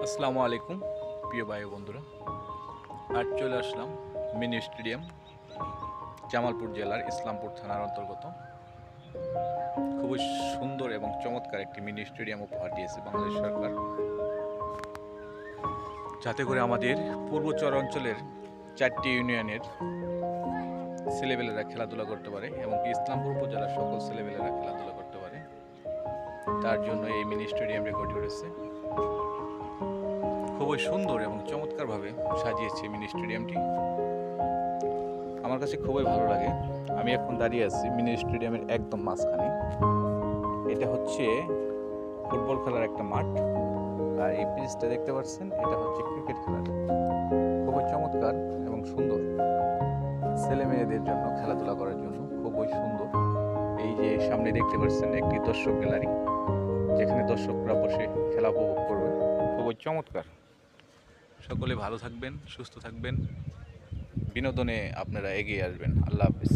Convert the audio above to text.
আসসালামু আলাইকুম প্রিয় ভাই ও বন্ধুরা। আজ চলে আসলাম মিনি স্টেডিয়াম, জামালপুর জেলার ইসলামপুর থানার অন্তর্গত। খুবই সুন্দর এবং চমৎকার একটি মিনি স্টেডিয়াম উপহার দিয়েছে বাংলাদেশ সরকার, যাতে করে আমাদের পূর্বচর অঞ্চলের 4টি ইউনিয়নের ছেলেবেলেরা খেলাধুলা করতে পারে এবং ইসলামপুর উপজেলার সকল ছেলেবেলেরা খেলাধুলা করতে পারে। তার জন্য এই মিনি স্টেডিয়ামটি গড়ে উঠেছে। খুবই সুন্দর এবং চমৎকারভাবে সাজিয়েছে মিনি স্টেডিয়ামটি। আমার কাছে খুবই ভালো লাগে। আমি এখন দাঁড়িয়ে আছি মিনি স্টেডিয়ামের একদম মাঝখানে। এটা হচ্ছে ফুটবল খেলার একটা মাঠ, আর এই পিচটা দেখতে পাচ্ছেন, এটা হচ্ছে ক্রিকেট খেলার। খুবই চমৎকার এবং সুন্দর, ছেলে মেয়েদের জন্য খেলাধুলা করার জন্য খুবই সুন্দর। এই যে সামনে দেখতে পাচ্ছেন একটি দর্শক গ্যালারি, যেখানে দর্শকরা বসে খেলা উপভোগ করবে। খুবই চমৎকার। সকলে ভালো থাকবেন, সুস্থ থাকবেন, বিনোদনে আপনারা এগিয়ে আসবেন। আল্লাহ হাফিজ।